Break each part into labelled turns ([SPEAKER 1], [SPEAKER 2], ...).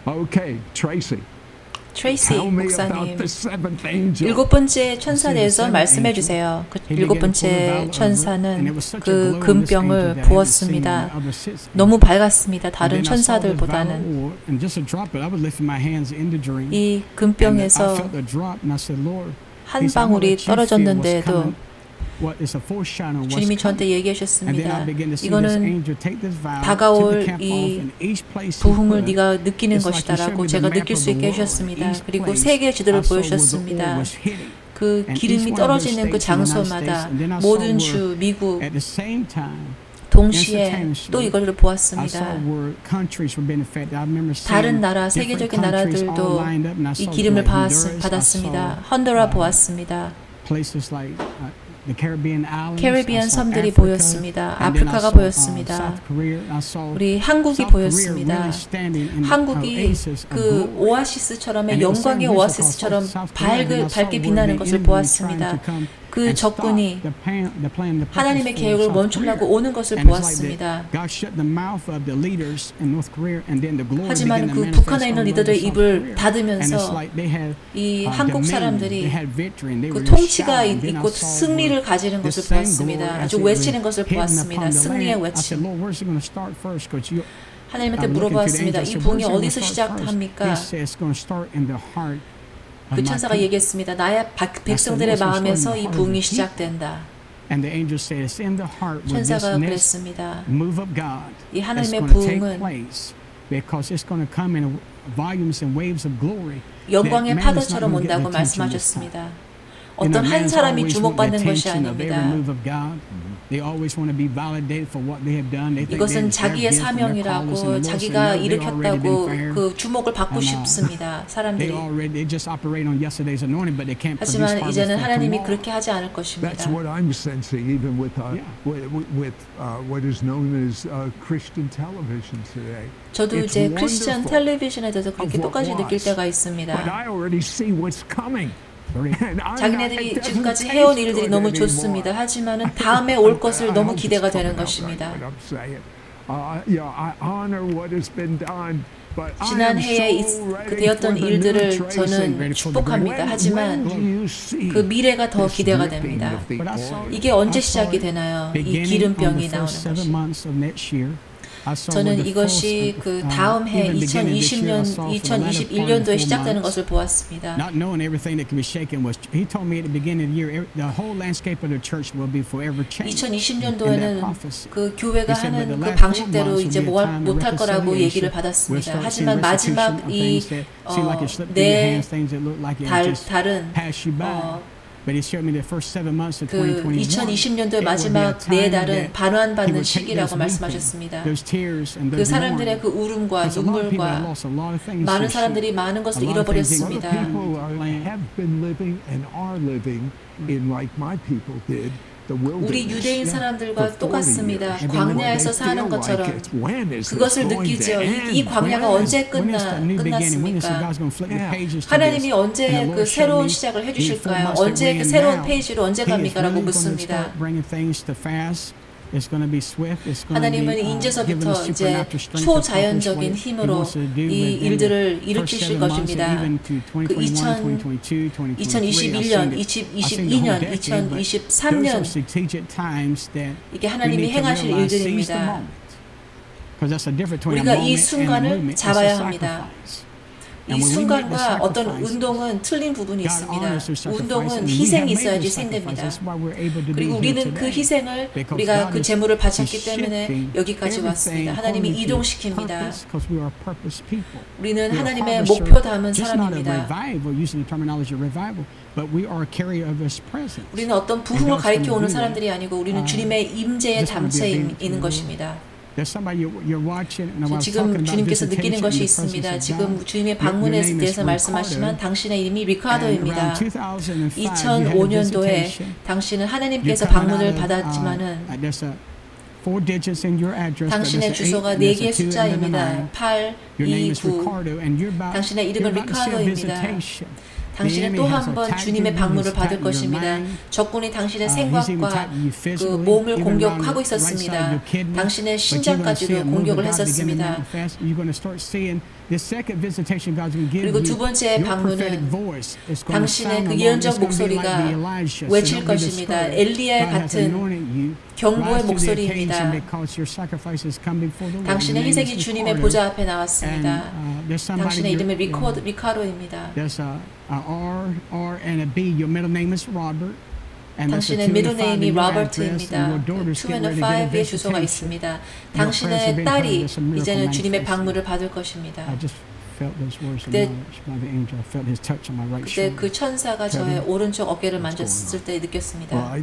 [SPEAKER 1] Okay, Tracy.
[SPEAKER 2] 트레이시 목사님, 일곱 번째 천사에 대해서 말씀해 주세요. 그 일곱 번째 천사는 그 금병을 부었습니다. 너무 밝았습니다. 다른 천사들보다는. 이 금병에서 한 방울이 떨어졌는데도 주님이 저한테 얘기하셨습니다. 이거는 다가올 이 부흥을 네가 느끼는 것이다라고 제가 느낄 수 있게 해주셨습니다. 그리고 세계 지도를 보여주셨습니다. 그 기름이 떨어지는 그 장소마다 모든 주, 미국 동시에 또 이걸 보았습니다. 다른 나라, 세계적인 나라들도 이 기름을 받았습니다. 헌더라 보았습니다. 캐리비안 섬들이 보였습니다. 아프리카가 보였습니다. 우리 한국이 보였습니다. 한국이 그 오아시스처럼의 영광의 오아시스처럼 밝게 빛나는 것을 보았습니다. 그 적군이 하나님의 계획을 멈추려고 오는 것을 보았습니다. 하지만 그 북한에 있는 리더들의 입을 닫으면서 이 한국 사람들이 그 통치가 있고 승리를 가지는 것을 보았습니다. 아주 외치는 것을 보았습니다. 승리의 외침. 하나님한테 물어보았습니다. 이 부흥이 어디서 시작합니까? 그 천사가 얘기했습니다. 나의 백성들의 마음에서 이 부흥이 시작된다. 천사가 그랬습니다. 이 하나님의 부흥은 영광의 파도처럼 온다고 말씀하셨습니다. 어떤 한 사람이 주목받는 것이 아닙니다. 이것은 자기의 사명이라고 자기가 일으켰다고 그 주목을 받고 싶습니다. 사람들이. 하지만 이제는 하나님이 그렇게 하지 않을 것입니다. 저도 이제 크리스천 텔레비전에 대해서 그렇게 똑같이 느낄 때가 있습니다. 자기네들이 지금까지 해온 일들이 너무 좋습니다. 하지만은 다음에 올 것을 너무 기대가 되는 것입니다. 지난 해에 되었던 일들을 저는 축복합니다. 하지만 그 미래가 더 기대가 됩니다. 이게 언제 시작이 되나요? 이 기름병이 나오는 것이. 저는 이것이 그 다음 해 2021년도에 시작되는 것을 보았습니다. 2020년도에는 그 교회가 하는 그 방식대로 이제 못할 거라고 얘기를 받았습니다. 하지만 마지막 다른 그 2020년도의 마지막 4달은 반환받는 시기라고 말씀하셨습니다. 그 사람들의 그 울음과 눈물과 많은 사람들이 많은 것을 잃어버렸습니다. 우리 유대인 사람들과 똑같습니다. 광야에서 사는 것처럼 그것을 느끼죠. 이 광야가 언제 끝났습니까? 하나님이 언제 그 새로운 시작을 해주실까요? 언제 그 새로운 페이지로 언제 갑니까? 라고 묻습니다. 하나님은 이제서부터 이제 초자연적인 힘으로 이 일들을 일으키실 것입니다. 그 2021년, 2022년, 2023년 이게 하나님이 행하실 일들입니다. 우리가 이 순간을 잡아야 합니다. 이 순간과 어떤 운동은 틀린 부분이 있습니다. 운동은 희생이 있어야지 생깁니다. 그리고 우리는 그 희생을 우리가 그 재물을 바쳤기 때문에 여기까지 왔습니다. 하나님이 이동시킵니다. 우리는 하나님의 목표 담은 사람입니다. 우리는 어떤 부흥을 가리켜 오는 사람들이 아니고 우리는 주님의 임재의 담체에 있는 것입니다. 지금 주님께서 느끼는 것이 있습니다. 지금 주님의 방문에 대해서 말씀하시면 당신의 이름이 리카도입니다. 2005년도에 당신은 하나님께서 방문을 받았지만은 당신의 주소가 4개의 숫자입니다. 8, 2, 9. 당신의 이름은 리카도입니다. 당신은 또 한 번 주님의 방문을 받을 것입니다. 적군이 당신의 생각과 그 몸을 공격하고 있었습니다. 당신의 신장까지도 공격을 했었습니다. 그리고 두 번째 방문은 당신의 그 예언적 목소리가 외칠 것입니다. 엘리야 같은 경고의 목소리입니다. 당신의 희생이 주님의 보좌 앞에 나왔습니다. 당신의 이름은 리카도입니다. 당신의 미ddlename이 로버트입니다. 2&5의 주소가 있습니다. 당신의 딸이 이제는 주님의 방문을 받을 것입니다. 그때 그 천사가 저의 오른쪽 어깨를 만졌을 때 느꼈습니다.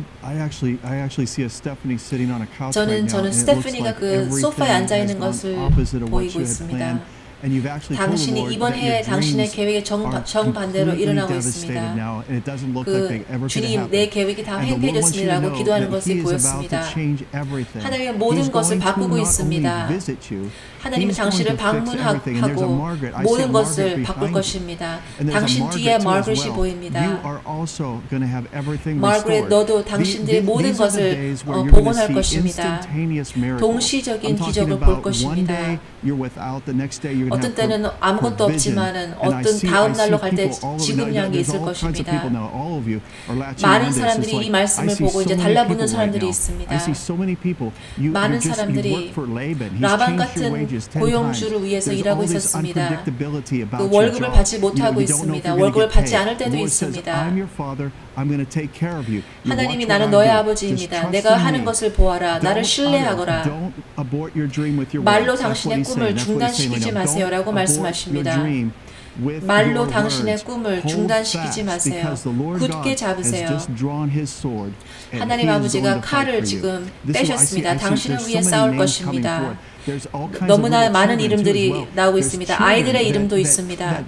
[SPEAKER 2] 저는 스테프니가 그 소파에 앉아 있는 것을 보이고 있습니다. 당신이 이번 해에 당신의 계획에 정반대로 일어나고 있습니다. 주님, 내 계획이 다 횡패해졌습니다라고 기도하는 것이 보였습니다. 하나님은 모든 것을 바꾸고 있습니다. 하나님은 당신을 방문하고 모든 것을 바꿀 것입니다. 당신 뒤에 마거릿이 보입니다. 마거릿, 너도 당신들의 모든 것을 복원할 것입니다. 동시적인 기적을 볼 것입니다. 어떤 때는 아무것도 없지만은 어떤 다음 날로 갈 때 지금 양이 있을 것입니다. 많은 사람들이 이 말씀을 보고 이제 달라붙는 사람들이 있습니다. 많은 사람들이 라반 같은 고용주를 위해서 일하고 있었습니다. 그 월급을 받지 못하고 있습니다. 월급을 받지 않을 때도 있습니다. 하나님이 나는 너의 아버지입니다. 내가 하는 것을 보아라. 나를 신뢰하거라. 말로 당신의 꿈을 중단시키지 마세요 라고 말씀하십니다. 말로 당신의 꿈을 중단시키지 마세요. 굳게 잡으세요. 하나님 아버지가 칼을 지금 빼셨습니다. 당신을 위해 싸울 것입니다. 너무나 많은 이름들이 나오고 있습니다. 아이들의 이름도 있습니다.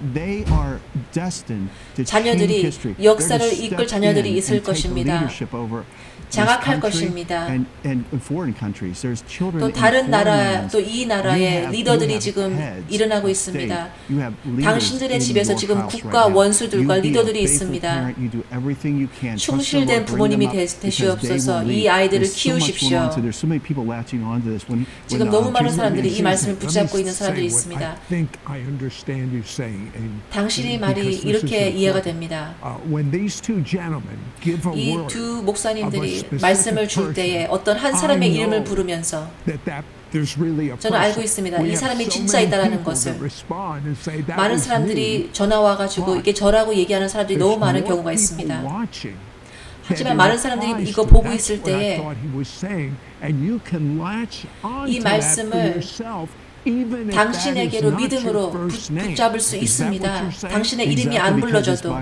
[SPEAKER 2] 자녀들이 역사를 이끌 자녀들이 있을 것입니다. 장악할 것입니다. 또 다른 나라, 또 이 나라의 리더들이 지금 일어나고 있습니다. 당신들의 집에서 지금 국가 원수들과 리더들이 있습니다. 충실된 부모님이 되시옵소서. 이 아이들을 키우십시오. 지금 너무 많은 사람들이 이 말씀을 붙잡고 있는 사람들이 있습니다. 당신의 말이 이렇게 이해가 됩니다. 이 두 목사님들이 말씀을 줄 때에 어떤 한 사람의 이름을 부르면서 저는 알고 있습니다. 이 사람이 진짜 있다라는 것을. 많은 사람들이 전화 와가지고 이게 저라고 얘기하는 사람들이 너무 많은 경우가 있습니다. 하지만 많은 사람들이 이거 보고 있을 때에 이 말씀을 당신에게로 믿음으로 붙잡을 수 있습니다. 당신의 이름이 안 불러져도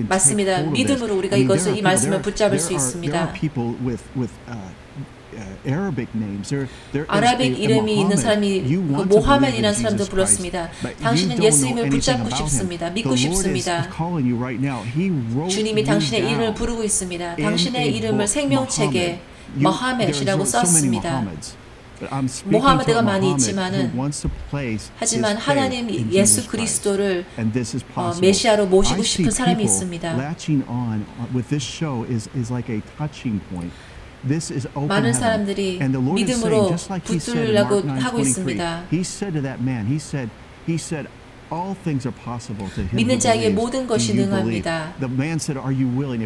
[SPEAKER 2] 맞습니다. 믿음으로 우리가 이 말씀을 붙잡을 수 있습니다. 아라빅 이름이 있는 사람이 그 모하메드라는 사람도 불렀습니다. 당신은 예수님을 붙잡고 싶습니다. 믿고 싶습니다. 주님이 당신의 이름을 부르고 있습니다. 당신의 이름을 생명책에 모하메드라고 썼습니다. 모하메드가 많이 있지만은 하지만 하나님 예수 그리스도를 메시아로 모시고 싶은 사람이 있습니다. 많은 사람들이 믿음으로 붙들려고 하고 있습니다. 믿는 자에게 모든 것이 능합니다.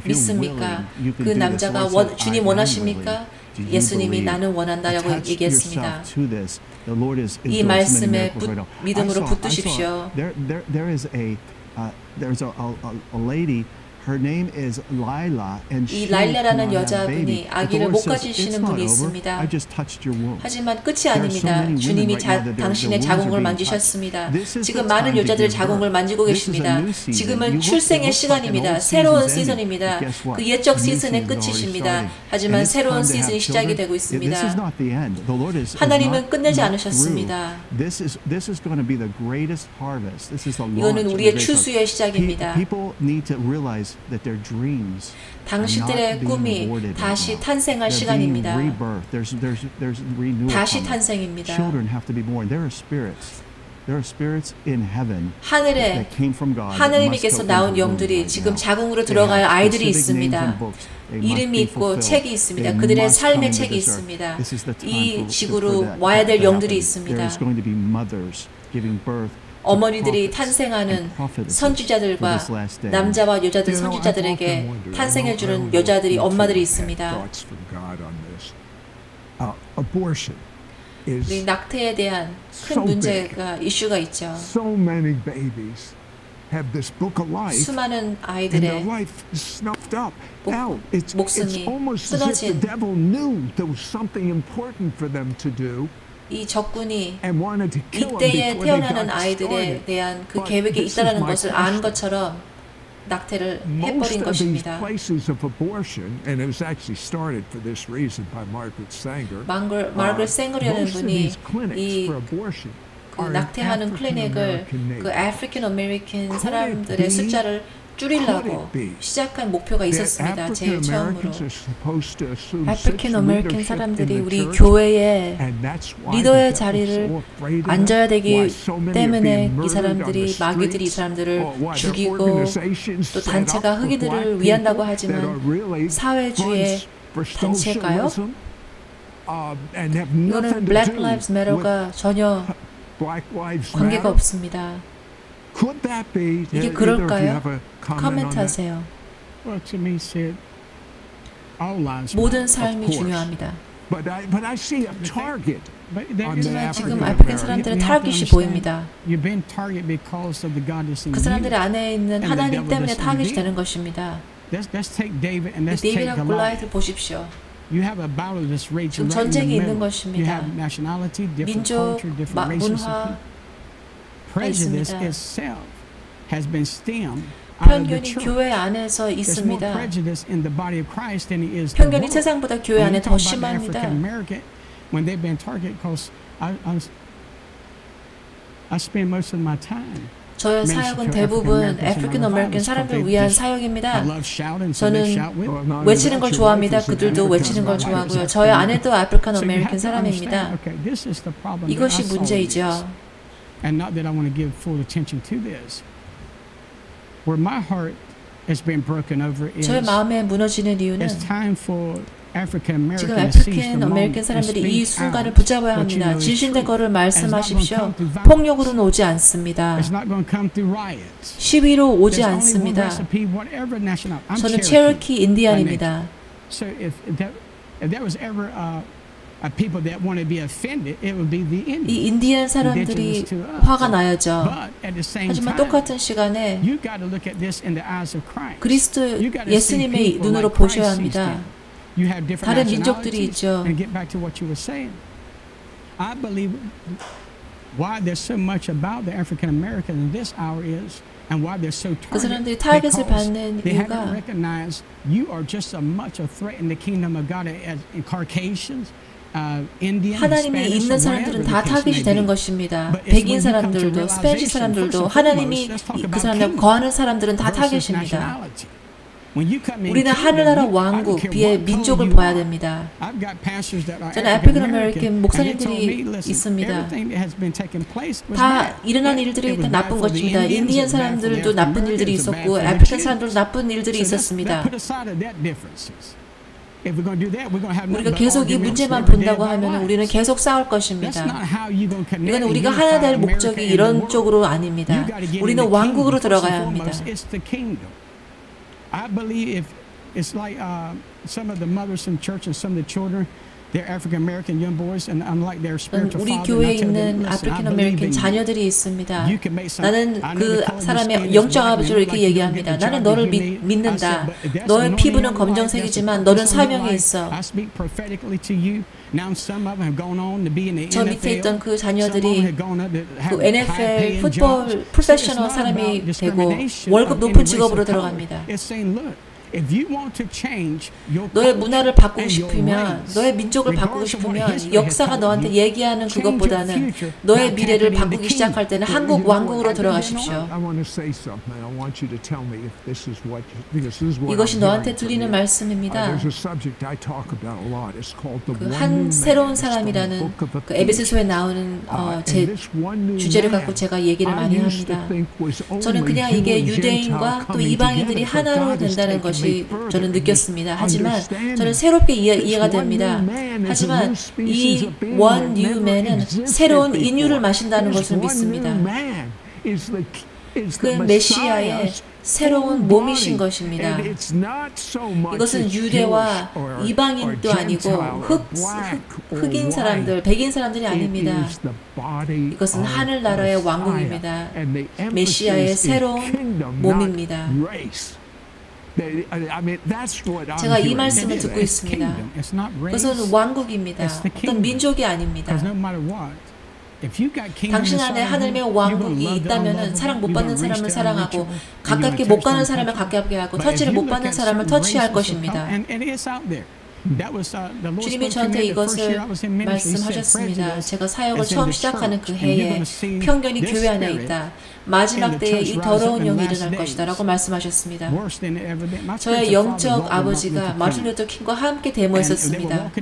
[SPEAKER 2] 믿습니까? 그 남자가 주님 원하십니까? 예수님이 나는 원한다라고 얘기했습니다. 이 말씀에 믿음으로 붙드십시오. 이 라일라라는 여자분이 아기를 못 가지시는 분이 있습니다. 하지만 끝이 아닙니다. 주님이 당신의 자궁을 만지셨습니다. 지금 많은 여자들 자궁을 만지고 계십니다. 지금은 출생의 시간입니다. 새로운 시즌입니다. 그 옛적 시즌의 끝이십니다. 하지만 새로운 시즌이 시작이 되고 있습니다. 하나님은 끝내지 않으셨습니다. 이거는 우리의 추수의 시작입니다. 당신들의 꿈이 다시 탄생할 시간입니다. 다시 탄생입니다. 하늘에 하나님께서 나온 영들이 지금 자궁으로 들어갈 아이들이 있습니다. 이름이 있고 책이 있습니다. 그들의 삶의 책이 있습니다. 이 지구로 와야 될 영들이 있습니다. 어머니들이 탄생하는 선지자들과 남자와 여자들 선지자들에게 탄생해주는 여자들이 엄마들이 있습니다. 우리 낙태에 대한 큰 문제가 이슈가 있죠. 수많은 아이들의 목숨이 끊어진 이 적군이 이때에 태어나는 아이들에 대한 그 계획이 있다는 것을 안 것처럼 낙태를 해버린 것입니다. 마거렛 쌩거라는 분이 이 그 낙태하는 클리닉을 그 아프리칸 아메리칸 사람들의 숫자를 줄이려고 시작한 목표가 있었습니다. 제일 처음으로. 아프리칸 아메리칸 사람들이 우리 교회에 리더의 자리를 앉아야 되기 때문에 이 사람들이 마귀들이 이 사람들을 죽이고 또 단체가 흑인들을 위한다고 하지만 사회주의 단체일까요? 이거는 Black Lives Matter가 전혀 관계가 없습니다. 이게 그럴까요? 코멘트하세요. 모든 삶이 중요합니다. 하지만 지금 아프리칸 사람들의 타깃이 보입니다. 그 사람들의 안에 있는 하나님 때문에 타깃이 되는 것입니다. 데이빗하고 골리앗을 보십시오. 지금 전쟁이 있는 것입니다. 민족, 문화 있습니다. 편견이 교회 안에서 있습니다. 편견이 세상보다 교회 안에 더 심합니다. 저의 사역은 대부분 아프리칸 아메리칸 사람들을 위한 사역입니다. 저는 외치는 걸 좋아합니다. 그들도 외치는 걸 좋아하고요. 저의 아내도 아프리칸 아메리칸 사람입니다. 이것이 문제이죠.
[SPEAKER 1] And not that I want to give full attention to this. Where my heart has been broken over is
[SPEAKER 2] 저의 마음에 무너지는 이유는
[SPEAKER 1] it's time for African
[SPEAKER 2] 지금
[SPEAKER 1] Americans to seize
[SPEAKER 2] 아프리칸
[SPEAKER 1] the
[SPEAKER 2] 아메리칸
[SPEAKER 1] moment
[SPEAKER 2] 사람들이
[SPEAKER 1] and
[SPEAKER 2] 이
[SPEAKER 1] speak
[SPEAKER 2] 순간을
[SPEAKER 1] out
[SPEAKER 2] 붙잡아야
[SPEAKER 1] what you
[SPEAKER 2] 합니다.
[SPEAKER 1] know is
[SPEAKER 2] 진실된
[SPEAKER 1] true.
[SPEAKER 2] 거를 말씀하십시오.
[SPEAKER 1] It's not going to come through violence.
[SPEAKER 2] 폭력으로는 오지 않습니다.
[SPEAKER 1] It's not going to come through riots.
[SPEAKER 2] 시위로 오지
[SPEAKER 1] There's only one
[SPEAKER 2] 않습니다.
[SPEAKER 1] recipe, whatever national. I'm
[SPEAKER 2] 저는
[SPEAKER 1] Cherokee
[SPEAKER 2] 체로키 인디안입니다.
[SPEAKER 1] So if there was ever people that want to be offended, it would be the Indians.
[SPEAKER 2] 이 인디안 사람들이 화가 나야죠. 하지만 똑같은 시간에
[SPEAKER 1] You got to look at this in the eyes of Christ.
[SPEAKER 2] 그리스도 예수님의 눈으로 보셔야 합니다. 다른 민족들이 있죠.
[SPEAKER 1] And get back to what you were saying. I believe why there's so much about the African American in this hour is, and why they're so
[SPEAKER 2] 그 사람들이
[SPEAKER 1] targeted,
[SPEAKER 2] 타겟을 받는
[SPEAKER 1] they haven't
[SPEAKER 2] 이유가
[SPEAKER 1] recognized you are just as much a threat in the kingdom of God as Caucasians.
[SPEAKER 2] 하나님이 있는 사람들은 다 타깃이 되는 것입니다. 백인 사람들도 스페니시 사람들도 하나님이 그 사람들 거하는 사람들은 다 타깃입니다. 우리는 하늘나라 왕국, 비의 민족을 봐야 됩니다. 저는 아프리칸 아메리칸 목사님들이 있습니다. 다 일어난 일들이 다 나쁜 것입니다. 인디언 사람들도 나쁜 일들이 있었고 아프리칸 사람들도 나쁜 일들이 있었습니다. 우리가 계속 이 문제만 본다고 하면 우리는 계속 싸울 것입니다. 이건 우리가 하나 될 목적이 이런 쪽으로 아닙니다. 우리는 왕국으로 들어가야 합니다.
[SPEAKER 1] I believe if it's like some of the mothers in church and some of the children, they're African American young boys, and unlike their spiritual
[SPEAKER 2] 우리
[SPEAKER 1] father,
[SPEAKER 2] 교회에 있는 아프리칸 아메리칸 자녀들이 있습니다. 나는 그 사람의 영적 아버지로 이렇게 얘기합니다. 나는 너를 믿는다. 너의 피부는 검정색이지만 너는 사명이 있어. 저 밑에 있던 그 자녀들이 그 NFL 풋볼 프로페셔널 사람이 되고 월급 높은 직업으로 들어갑니다. 너의 문화를 바꾸고 싶으면, 너의 민족을 바꾸고 싶으면 역사가 너한테 얘기하는 그것보다는 너의 미래를 바꾸기 시작할 때는 한국 왕국으로 들어가십시오. 이것이 너한테 들리는 말씀입니다. 그 한 새로운 사람이라는 그 에베소서에 나오는 제 주제를 갖고 제가 얘기를 많이 합니다. 저는 그냥 이게 유대인과 또 이방인들이 하나로 된다는 것이 저는 느꼈습니다. 하지만 저는 새롭게 이해가 됩니다. 하지만 이 One New Man은 새로운 인유를 마신다는 것을 믿습니다. 그 메시아의 새로운 몸이신 것입니다. 이것은 유대와 이방인도 아니고 흑인 사람들, 백인 사람들이 아닙니다. 이것은 하늘나라의 왕국입니다. 메시아의 새로운 몸입니다. 제가 이 말씀을 듣고 있습니다. 그것은 왕국입니다. 어떤 민족이 아닙니다. 당신 안에 하늘의 왕국이 있다면 사랑 못 받는 사람을 사랑하고 가깝게 못 가는 사람을 가깝게 하고 터치를 못 받는 사람을 터치할 것입니다. 주님이 저한테 이것을 말씀하셨습니다. 제가 사역을 처음 시작하는 그 해에 편견이 교회 안에 있다. 마지막 때에 이 더러운 영이 일어날 것이다 라고 말씀하셨습니다. 저의 영적 아버지가 마틴 루터 킹과 함께 데모했었습니다.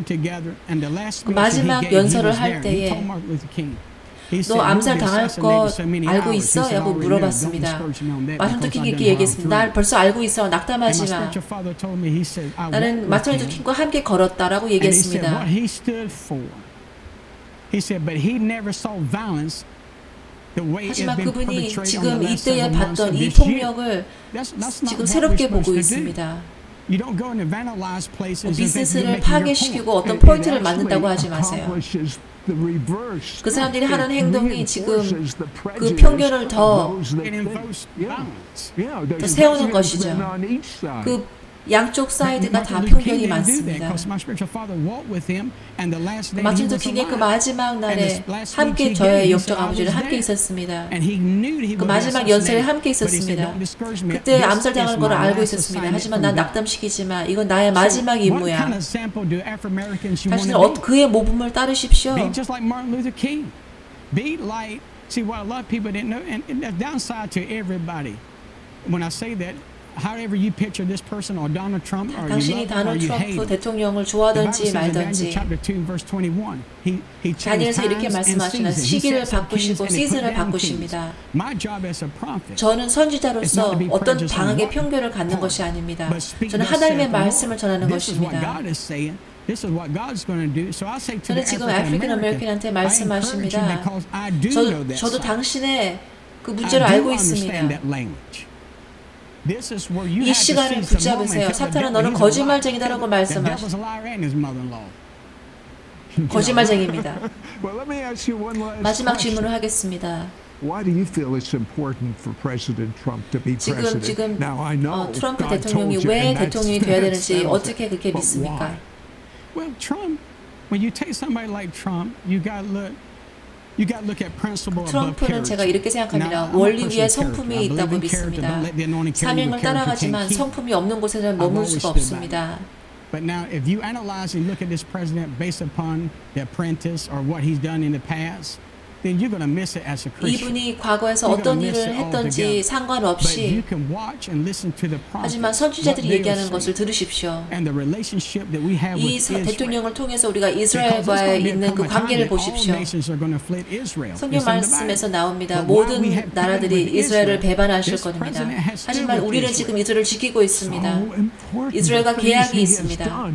[SPEAKER 2] 마지막 연설을 할 때에 너 암살 당할 거 알고 있어? 라고 물어봤습니다. 마틴 루터 킹이 이렇게 얘기했습니다. 나 벌써 알고 있어. 낙담하지 마. 나는 마틴 루터 킹과 함께 걸었다라고 얘기했습니다. 하지만 그분이 지금 이때에 봤던 이 폭력을 지금 새롭게 보고 있습니다. 비즈니스를 파괴시키고 어떤 포인트를 만든다고 하지 마세요. 그 사람들이 하는 행동이 지금 그 편견을 더 세우는 것이죠. 그 양쪽 사이드가 다 편견이 많습니다. 마틴 루터 킹의 그 마지막 날에 함께 저의 영적 아버지를 함께 있었습니다. 그 마지막 연설에 함께 있었습니다. 그때 암살당할 걸 알고 있었습니다. 하지만 난 낙담시키지 마. 이건 나의 마지막 임무야. 당신은 그의 모범을 따르십시오. See what a lot of people didn't know, and the downside to everybody. When I say that, however you picture this person or Donald Trump or 당신이 다널드 트럼프 대통령을 좋아하든지 말든지 다니엘서 이렇게 말씀하시는 시기를 바꾸시고 시즌을 바꾸십니다. 저는 선지자로서 어떤 당에게 편견을 갖는 것이 아닙니다. 저는 하나님의 말씀을 전하는 것입니다. 저는 지금 아프리칸 아메리칸한테 말씀하십니다. 저도 당신의 그 문제를 알고 있습니다. 이 시간을 붙잡으세요. 사탄은 너는 거짓말쟁이다라고 말씀하십니다. 거짓말쟁이입니다. 마지막 질문을 하겠습니다. 지금 트럼프 대통령이 왜 대통령이 되어야 되는지 어떻게 그렇게 믿습니까?
[SPEAKER 1] Well, Trump, when you take somebody like Trump, you got to look at principle above character.
[SPEAKER 2] 트럼프는 제가 이렇게 생각합니다. 원리 위에 성품이 있다고 믿습니다. 사명을 따라가지만 성품이 없는 곳에는 머물 수가 없습니다.
[SPEAKER 1] But now, if you analyze and look at this president based upon The Apprentice or what he's done in the past, then you're going to miss it as a Christian.
[SPEAKER 2] 이분이 과거에서 어떤 일을 했던지 상관없이 하지만 선지자들이 얘기하는 것을 들으십시오. 이 대통령을 통해서 우리가 이스라엘과의 있는 그 관계를 보십시오. 성경 말씀에서 나옵니다. 모든 나라들이 이스라엘을 배반하실 겁니다. 하지만 우리는 지금 이스라엘을 지키고 있습니다. 이스라엘과 계약이 있습니다.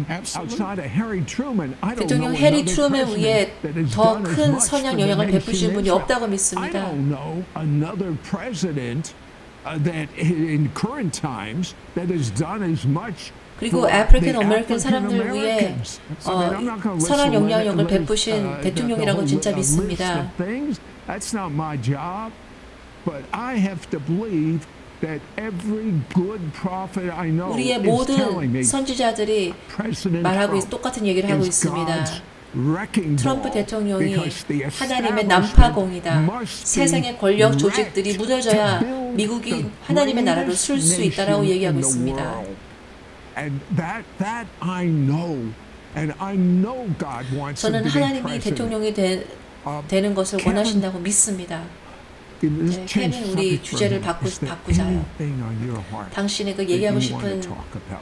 [SPEAKER 2] 대통령 해리 트루먼 위에 더 큰 선한 영향을 베푸신 분이 없다고 믿습니다. 그리고 아프리칸 아메리칸 사람들 위해 선한 영향력을 베푸신 대통령이라고 진짜 믿습니다. 우리의 모든 선지자들이 말하고 똑같은 얘기를 하고 있습니다. 트럼프 대통령이 하나님의 난파공이다. 세상의 권력 조직들이 무너져야 미국이 하나님의 나라로 쓸 수 있다라고 얘기하고 있습니다. 저는 하나님이 대통령이 되는 것을 원하신다고 믿습니다. 케빈, 우리 주제를 바꾸자요. 당신의 그 얘기하고 싶은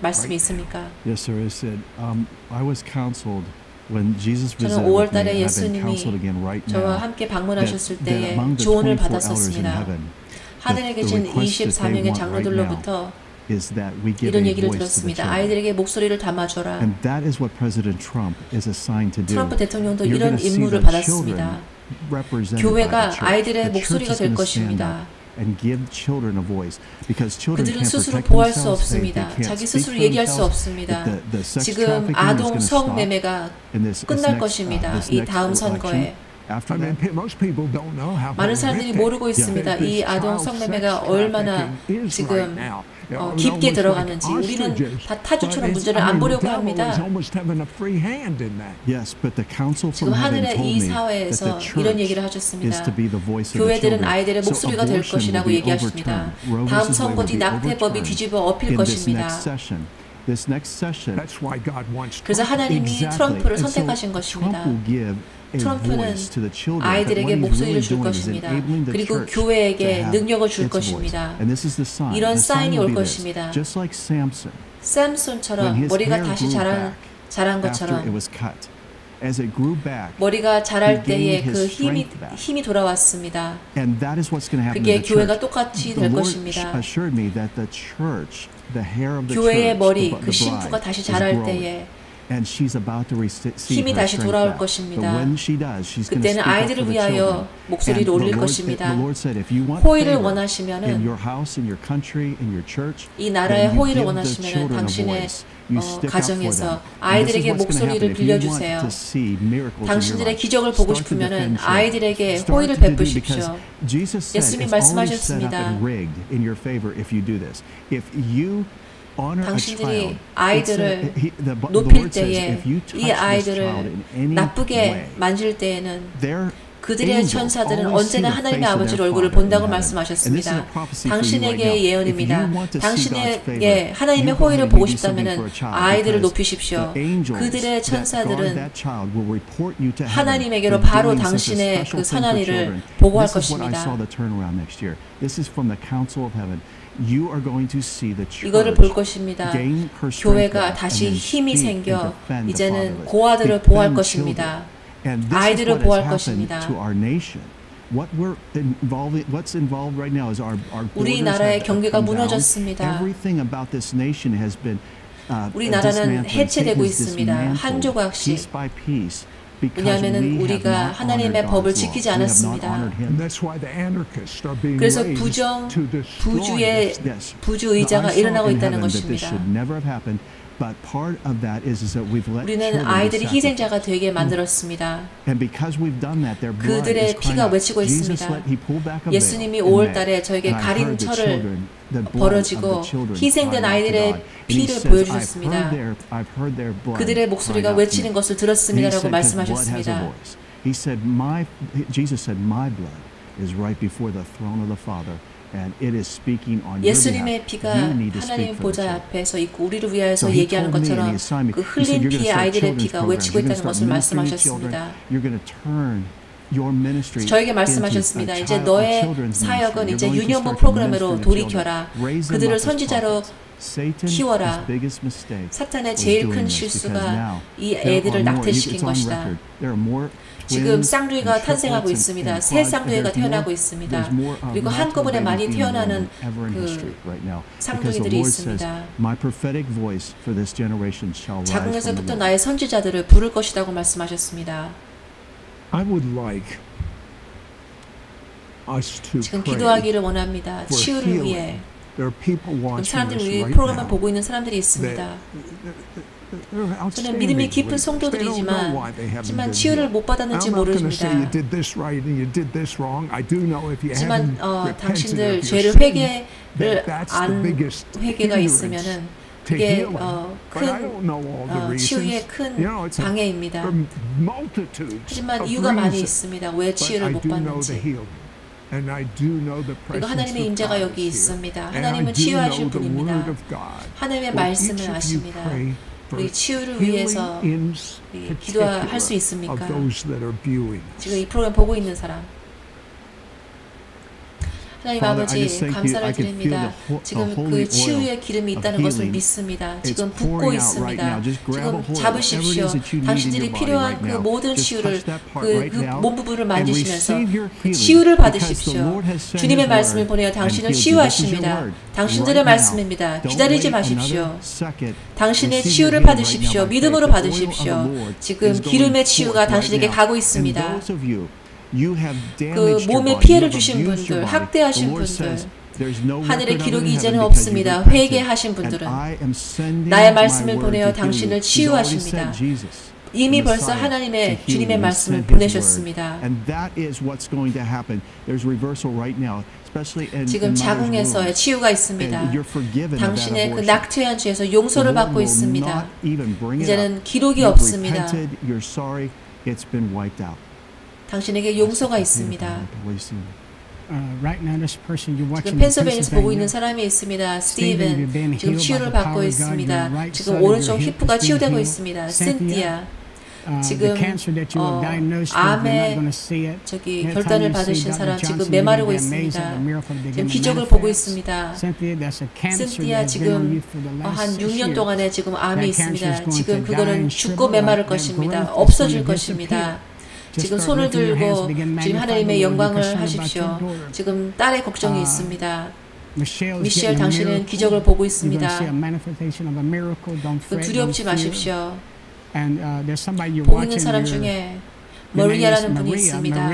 [SPEAKER 2] 말씀이 있습니까?
[SPEAKER 3] Yes, sir. I said, I was counseled.
[SPEAKER 2] 저는 5월 달에 예수님이 저와 함께 방문하셨을 때에 조언을 받았었습니다. 하늘에 계신 24명의 장로들로부터 이런 얘기를 들었습니다. 아이들에게 목소리를 담아줘라. 트럼프 대통령도 이런 임무를 받았습니다. 교회가 아이들의 목소리가 될 것입니다.
[SPEAKER 3] and give children a voice because children
[SPEAKER 2] 그들은
[SPEAKER 3] can't
[SPEAKER 2] 스스로
[SPEAKER 3] protect
[SPEAKER 2] 보호할 수
[SPEAKER 3] themselves. They
[SPEAKER 2] 없습니다.
[SPEAKER 3] can't
[SPEAKER 2] 자기
[SPEAKER 3] speak
[SPEAKER 2] 스스로
[SPEAKER 3] for
[SPEAKER 2] 얘기할 수
[SPEAKER 3] themselves.
[SPEAKER 2] 없습니다.
[SPEAKER 3] The sex
[SPEAKER 2] 지금
[SPEAKER 3] trafficking is
[SPEAKER 2] 아동
[SPEAKER 3] going to stop
[SPEAKER 2] 성매매가
[SPEAKER 3] in this
[SPEAKER 2] 끝날
[SPEAKER 3] next,
[SPEAKER 2] 것입니다.
[SPEAKER 3] this
[SPEAKER 2] 이
[SPEAKER 3] next
[SPEAKER 2] 다음
[SPEAKER 3] election.
[SPEAKER 2] 선거에.
[SPEAKER 3] After that,
[SPEAKER 2] 많은 사람들이 모르고 있습니다. 이 아동 성매매가 얼마나 지금 깊게 들어가는지. 우리는 다 타주처럼 문제를 안 보려고 합니다. 지금 하늘의 이 사회에서 이런 얘기를 하셨습니다. 교회들은 아이들의 목소리가 될 것이라고 얘기하십니다. 다음 선거 뒤 낙태법이 뒤집어 엎일 것입니다. 그래서 하나님이 트럼프를 선택하신 것입니다. 트럼프는 아이들에게 목소리를 줄 것입니다. 그리고 교회에게 능력을 줄 것입니다. 이런 사인이 올 것입니다. 샘손처럼 머리가 다시 자란 것처럼 머리가 자랄 때에 그 힘이 돌아왔습니다. 그게 교회가 똑같이 될 것입니다. 교회의 머리, 그 신부가 다시 자랄 때에 힘이 다시 돌아올 것입니다. 그때는 아이들을 위하여 목소리를 올릴 것입니다. 호의를 원하시면은 이 나라의 호의를 원하시면은 당신의 가정에서 아이들에게 목소리를 빌려주세요. 당신들의 기적을 보고 싶으면은 아이들에게 호의를 베푸십시오. 예수님이 말씀하셨습니다. 당신들이 아이들을 높일 때에 이 아이들을 나쁘게 만질 때에는 그들의 천사들은 언제나 하나님의 아버지 얼굴을 본다고 말씀하셨습니다. 당신에게 예언입니다. 당신에게 하나님의 호의를 보고 싶다면 아이들을 높이십시오. 그들의 천사들은 하나님에게로 바로 당신의 그 선한 일을 보고할 것입니다. 이거를 볼 것입니다. 교회가 다시 힘이 생겨 이제는 고아들을 보호할 것입니다. 아이들을 보호할 것입니다. 우리나라의 경계가 무너졌습니다. 우리나라는 해체되고 있습니다. 한 조각씩. 왜냐하면 우리가 하나님의 법을 지키지 않았습니다. 그래서 부주의자가 일어나고 있다는 것입니다. 우리는 아이들이 희생자가 되게 만들었습니다. 그들의 피가 외치고 있습니다. 예수님이 5월 달에 저에게 가린 철을 벌어지고 희생된 아이들의 피를 보여주셨습니다. 그들의 목소리가 외치는 것을 들었습니다라고 말씀하셨습니다. 예수님의 피가 하나님 보좌 앞에서 있고 우리를 위하여서 얘기하는 것처럼 그 흘린 피의 아이들의 피가 외치고 있다는 것을 말씀하셨습니다. 저에게 말씀하셨습니다. 이제 너의 사역은 이제 유년부 프로그램으로 돌이켜라. 그들을 선지자로 키워라. 사탄의 제일 큰 실수가 이 애들을 낙태시킨 것이다. 지금 쌍둥이가 탄생하고 있습니다. 새 쌍둥이가 태어나고 있습니다. 그리고 한꺼번에 많이 태어나는 그 쌍둥이들이 있습니다. 자궁에서부터 나의 선지자들을 부를 것이라고 말씀하셨습니다. 지금 기도하기를 원합니다. 치유를 위해. 사람들이 우리 프로그램을 보고 있는 사람들이 있습니다. 저는 믿음이 깊은 성도들이지만 하지만 치유를 못 받았는지 모릅니다. 하지만 당신들 죄를 회개가 있으면은 그게 큰 치유의 큰 방해입니다. 하지만 이유가 많이 있습니다. 왜 치유를 못 받는지. 그리고 하나님의 임재가 여기 있습니다. 하나님은 치유하실 분입니다. 하나님의 말씀을 아십니다. 우리 치유를 위해서 기도할 수 있습니까? 지금 이 프로그램 보고 있는 사람. 하나님 아버지 감사를 드립니다. 지금 그 치유의 기름이 있다는 것을 믿습니다. 지금 붓고 있습니다. 지금 잡으십시오. 당신들이 필요한 그 모든 치유를 그 몸 부분을 만지시면서 치유를 받으십시오. 주님의 말씀을 보내어 당신을 치유하십니다. 당신들의 말씀입니다. 기다리지 마십시오. 당신의 치유를 받으십시오. 믿음으로 받으십시오. 지금 기름의 치유가 당신에게 가고 있습니다. 그 몸에 피해를 주신 분들, 학대하신 분들, 하늘의 기록이 이제는 없습니다. 회개하신 분들은 나의 말씀을 보내어 당신을 치유하십니다. 이미 벌써 하나님의 주님의 말씀을 보내셨습니다. 지금 자궁에서의 치유가 있습니다. 당신의 그 낙태한 죄에서 용서를 받고 있습니다. 이제는 기록이 없습니다. 당신에게 용서가 있습니다. 지금 펜실베니아에서 보고 있는 사람이 있습니다. 스티븐, 지금 치유를 받고 있습니다. 지금 오른쪽 히프가 치유되고 있습니다. 신티아, 지금 암에 저기 결단을 받으신 사람 지금 메마르고 있습니다. 지금 기적을 보고 있습니다. 신티아 지금 한 6년 동안에 지금 암이 있습니다. 지금 그거는 죽고 메마를 것입니다. 없어질 것입니다. 지금 손을 들고 지금 하나님의 영광을 하십시오. 지금 딸의 걱정이 있습니다. 미셸, 당신은 기적을 보고 있습니다. 두렵지 마십시오. 보고 있는 사람 중에 머리아라는 분이 있습니다.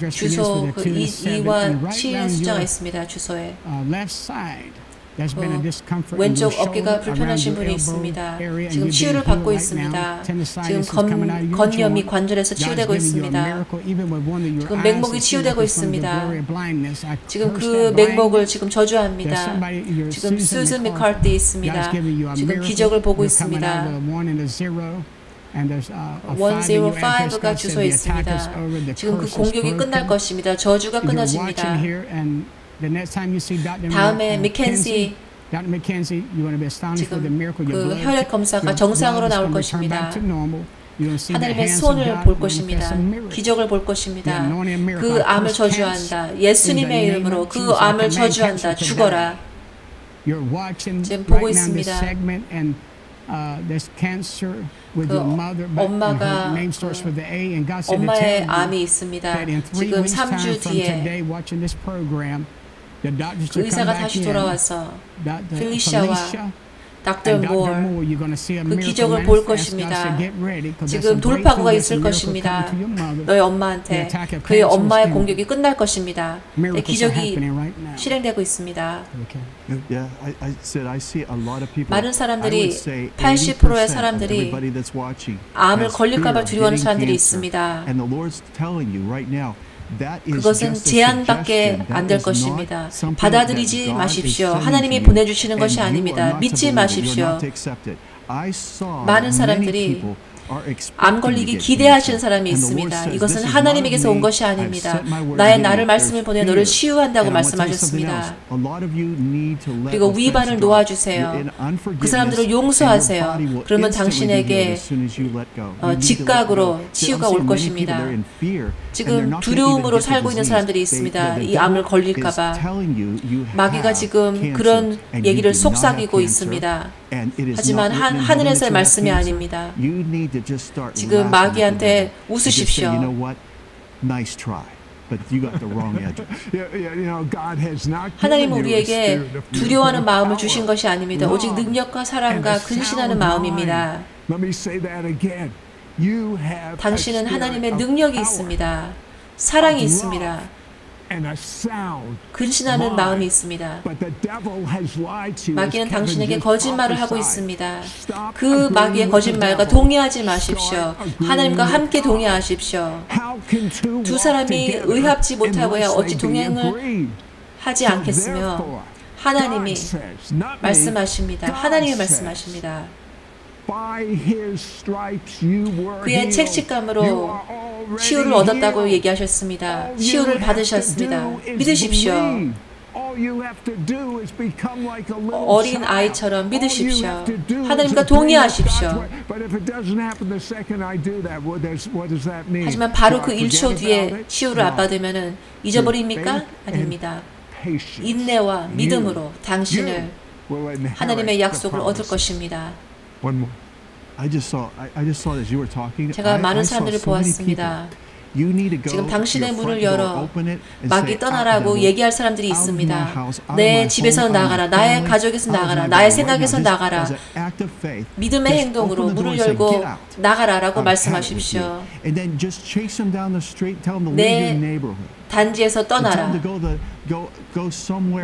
[SPEAKER 2] 주소 그 2와 7 숫자가 있습니다. 주소에. 왼쪽 어깨가 불편하신 분이 있습니다. 지금 치유를 받고 있습니다. 지금 건염이 관절에서 치유되고 있습니다. 지금 맥목이 치유되고 있습니다. 지금 그 맥목을 지금 저주합니다. 지금 수즌 미카티 있습니다. 지금 기적을 보고 있습니다. 105가 주소에 있습니다. 지금 그 공격이 끝날 것입니다. 저주가 끊어집니다. 다음에 미켄시 지금 그 혈액 검사가 정상으로 나올 것입니다. 하나님의 손을 볼 것입니다. 기적을 볼 것입니다. 그 암을 저주한다. 예수님의 이름으로 그 암을 저주한다. 죽어라. 지금 보고 있습니다. 그 엄마가 엄마의 암이 있습니다. 지금 3주 뒤에 그 의사가 다시 돌아와서 필리샤와 닥터 모어 그 기적을 볼 것입니다. 지금 돌파구가 있을 것입니다. 너의 엄마한테 그의 엄마의 공격이 끝날 것입니다. 기적이 실행되고 있습니다. 많은 사람들이 80%의 사람들이 암을 걸릴까 봐 두려워하는 사람들이 있습니다. 그것은 제한밖에 안 될 것입니다. 받아들이지 마십시오. 하나님이 보내주시는 것이 아닙니다. 믿지 마십시오. 많은 사람들이 암 걸리기 기대하시는 사람이 있습니다. 이것은 하나님에게서 온 것이 아닙니다. 나를 말씀을 보내 너를 치유한다고 말씀하셨습니다. 그리고 위반을 놓아주세요. 그 사람들을 용서하세요. 그러면 당신에게 즉각으로 치유가 올 것입니다. 지금 두려움으로 살고 있는 사람들이 있습니다. 이 암을 걸릴까 봐. 마귀가 지금 그런 얘기를 속삭이고 있습니다. 하지만 하늘에서의 말씀이 아닙니다. 지금 마귀한테 웃으십시오. 하나님은 우리에게 두려워하는 마음을 주신 것이 아닙니다. 오직 능력과 사랑과 근신하는 마음입니다. 당신은 하나님의 능력이 있습니다. 사랑이 있습니다. 근신하는 마음이 있습니다. 마귀는 당신에게 거짓말을 하고 있습니다. 그 마귀의 거짓말과 동의하지 마십시오. 하나님과 함께 동의하십시오. 두 사람이 의합지 못하고야 어찌 동행을 하지 않겠으며 하나님이 말씀하십니다. 하나님이 말씀하십니다. 그의 책직감으로 치유를 얻었다고 얘기하셨습니다. 치유를 받으셨습니다. 믿으십시오. 어린 아이처럼 믿으십시오. 하나님과 동의하십시오. 하지만 바로 그 1초 뒤에 치유를 안 받으면 잊어버립니까? 아닙니다. 인내와 믿음으로 당신을 하나님의 약속을 얻을 것입니다. 제가 많은 사람들을 보았습니다. 지금 당신의 문을 열어 마귀 떠나라고 얘기할 사람들이 있습니다. 내 집에서 나가라. 나의 가족에서 나가라. 나의 생각에서 나가라. 믿음의 행동으로 문을 열고 나가라라고 말씀하십시오. 내 단지에서 떠나라.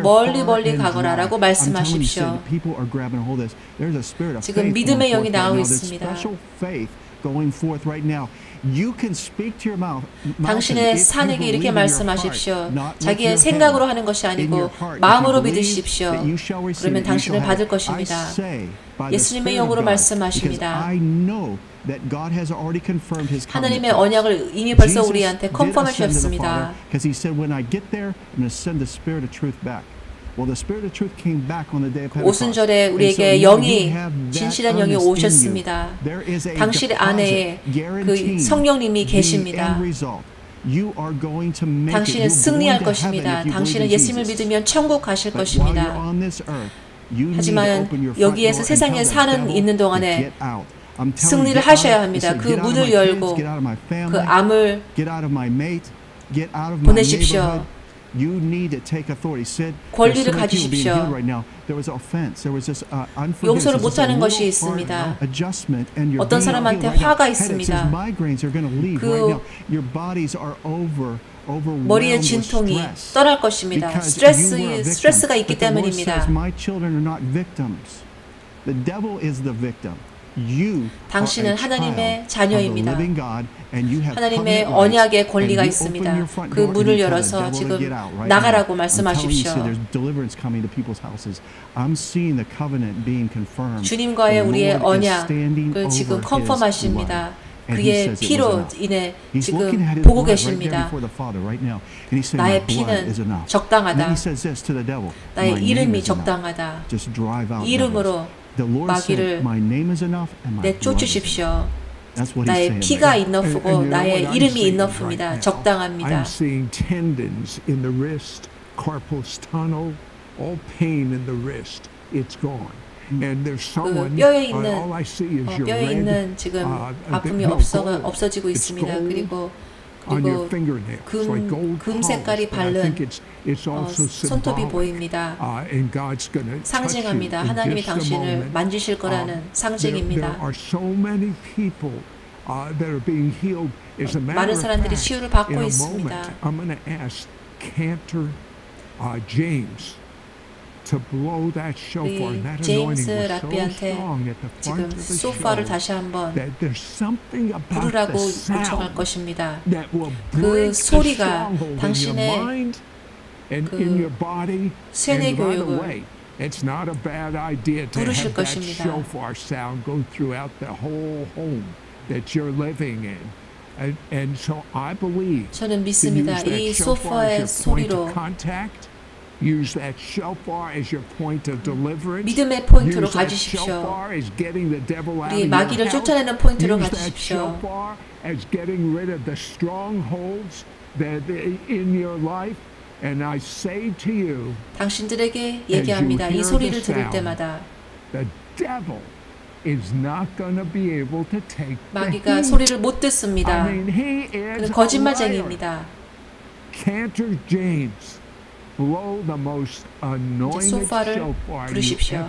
[SPEAKER 2] 멀리 가거라라고 말씀하십시오. 지금 믿음의 영이 나오고 있습니다. 당신의 산에게 이렇게 말씀하십시오. 자기의 생각으로 하는 것이 아니고 마음으로 믿으십시오. 그러면 당신을 받을 것입니다. 예수님의 영으로 말씀하십니다. 하나님의 언약을 이미 벌써 우리한테 컨펌해 주셨습니다. 오순절에 우리에게 영이 진실한 영이 오셨습니다. 당신 안에 그 성령님이 계십니다. 당신은 승리할 것입니다. 당신은 예수님을 믿으면 천국 가실 것입니다. 하지만 여기에서 세상에 사는 있는 동안에 승리를 하셔야 합니다. 그 문을 열고 그 암을 보내십시오. 권리를 가지십시오. 용서를 못하는 것이 있습니다. 어떤 사람한테 화가 있습니다. 그 머리의 진통이 떠날 것입니다. 스트레스가 있기 때문입니다. 당신은 하나님의 자녀입니다. 하나님의 언약의 권리가 있습니다. 그 문을 열어서 지금 나가라고 말씀하십시오. 주님과의 우리의 언약을 지금 컨펌하십니다. 그의 피로 인해 지금 보고 계십니다. 나의 피는 적당하다. 나의 이름이 적당하다. 이름으로 마귀를 내쫓으십시오. 나의 피가 인너프고 나의 이름이 인너프입니다. 적당합니다. 뼈에 있는 지금 아픔이 없어지고 있습니다. 그리고 금 색깔이 바른 손톱이 보입니다. 상징합니다. 하나님이 당신을 만지실 거라는 상징입니다. 많은 사람들이 치유를 받고 있습니다. 우리 제임스 라피한테 지금 소파를 다시 한번 부르라고 요청할 것입니다. 그 소리가 당신의 그 세뇌 교육을 부르실 것입니다. 저는 믿습니다. 이 소파의 소리로 믿음의 포인트로 가지십시오. 우리 마귀를 쫓아내는 포인트로 가지십시오. 당신들에게 얘기합니다. 이 소리를 들을 때마다 마귀가 소리를 못 듣습니다. 그는 거짓말쟁이입니다. 이제 소파를 부르십시오.